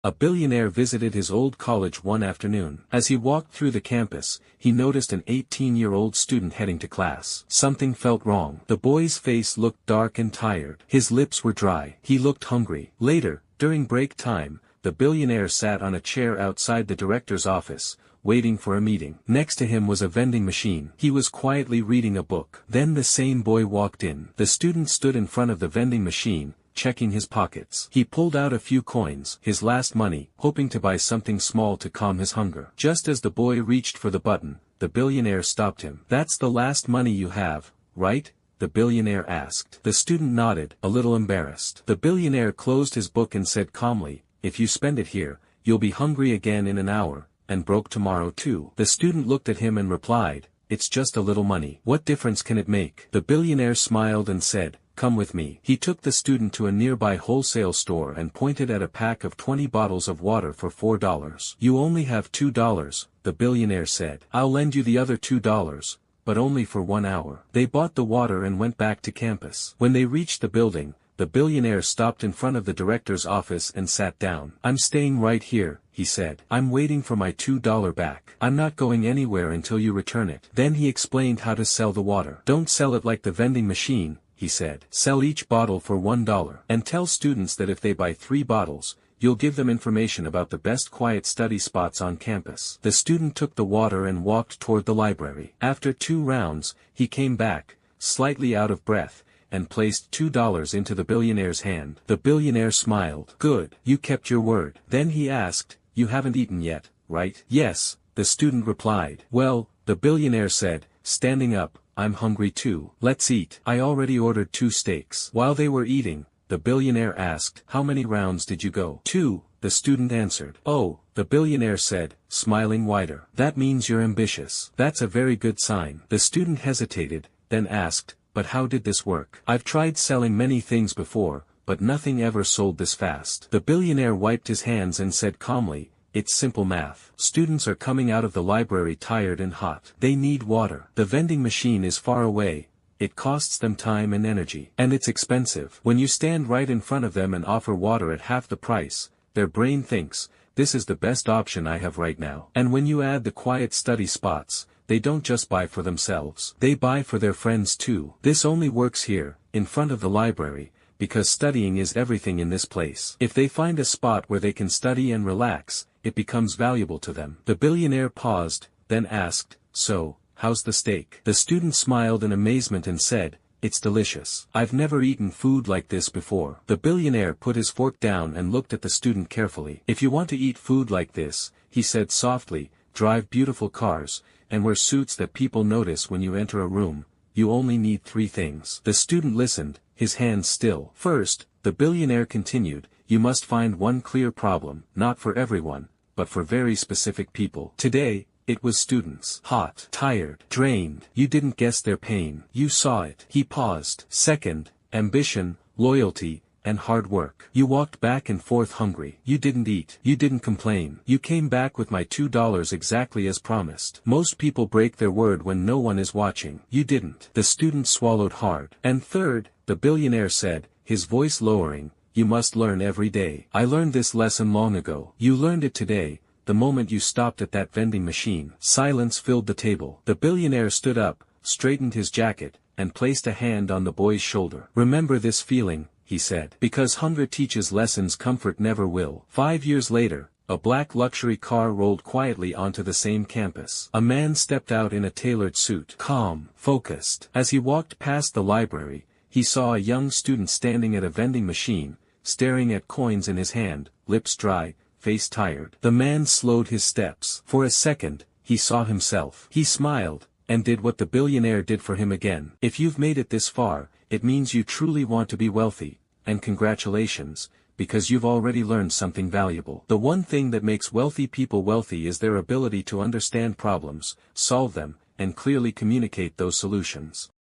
A billionaire visited his old college one afternoon. As he walked through the campus, he noticed an 18-year-old student heading to class. Something felt wrong. The boy's face looked dark and tired. His lips were dry. He looked hungry. Later, during break time, the billionaire sat on a chair outside the director's office, waiting for a meeting. Next to him was a vending machine. He was quietly reading a book. Then the same boy walked in. The student stood in front of the vending machine, checking his pockets. He pulled out a few coins, his last money, hoping to buy something small to calm his hunger. Just as the boy reached for the button, the billionaire stopped him. "That's the last money you have, right?" the billionaire asked. The student nodded, a little embarrassed. The billionaire closed his book and said calmly, "If you spend it here, you'll be hungry again in an hour, and broke tomorrow too." The student looked at him and replied, "It's just a little money. What difference can it make?" The billionaire smiled and said, "Come with me." He took the student to a nearby wholesale store and pointed at a pack of 20 bottles of water for $4. "You only have $2, the billionaire said. "I'll lend you the other $2, but only for 1 hour." They bought the water and went back to campus. When they reached the building, the billionaire stopped in front of the director's office and sat down. "I'm staying right here," he said. "I'm waiting for my $2 back. I'm not going anywhere until you return it." Then he explained how to sell the water. "Don't sell it like the vending machine," he said. "Sell each bottle for $1. And tell students that if they buy 3 bottles, you'll give them information about the best quiet study spots on campus." The student took the water and walked toward the library. After 2 rounds, he came back, slightly out of breath, and placed $2 into the billionaire's hand. The billionaire smiled. "Good, you kept your word." Then he asked, "You haven't eaten yet, right?" "Yes," the student replied. "Well," the billionaire said, standing up, "I'm hungry too. Let's eat. I already ordered 2 steaks." While they were eating, the billionaire asked, "How many rounds did you go?" 2, the student answered. "Oh," the billionaire said, smiling wider. "That means you're ambitious." "That's a very good sign." The student hesitated, then asked, "But how did this work? I've tried selling many things before, but nothing ever sold this fast." The billionaire wiped his hands and said calmly, "It's simple math. Students are coming out of the library tired and hot. They need water. The vending machine is far away. It costs them time and energy. And it's expensive. When you stand right in front of them and offer water at half the price, their brain thinks, this is the best option I have right now." And when you add the quiet study spots, they don't just buy for themselves. They buy for their friends too. This only works here, in front of the library, because studying is everything in this place. If they find a spot where they can study and relax, it becomes valuable to them. The billionaire paused, then asked, "So, how's the steak?" The student smiled in amazement and said, "It's delicious. I've never eaten food like this before." The billionaire put his fork down and looked at the student carefully. "If you want to eat food like this," he said softly, "drive beautiful cars, and wear suits that people notice when you enter a room, you only need 3 things." The student listened, his hands still. "First," the billionaire continued, "you must find one clear problem, not for everyone, but for very specific people. Today, it was students. Hot, tired, drained. You didn't guess their pain. You saw it." He paused. "Second, ambition, loyalty, and hard work. You walked back and forth hungry. You didn't eat. You didn't complain. You came back with my $2 exactly as promised. Most people break their word when no one is watching. You didn't." The student swallowed hard. "And third," the billionaire said, his voice lowering, "you must learn every day. I learned this lesson long ago. You learned it today, the moment you stopped at that vending machine." Silence filled the table. The billionaire stood up, straightened his jacket, and placed a hand on the boy's shoulder. "Remember this feeling," he said. "Because hunger teaches lessons comfort never will." 5 years later, a black luxury car rolled quietly onto the same campus. A man stepped out in a tailored suit. Calm, focused. As he walked past the library, he saw a young student standing at a vending machine, staring at coins in his hand, lips dry, face tired. The man slowed his steps. For a second, he saw himself. He smiled, and did what the billionaire did for him again. If you've made it this far, it means you truly want to be wealthy, and congratulations, because you've already learned something valuable. The one thing that makes wealthy people wealthy is their ability to understand problems, solve them, and clearly communicate those solutions.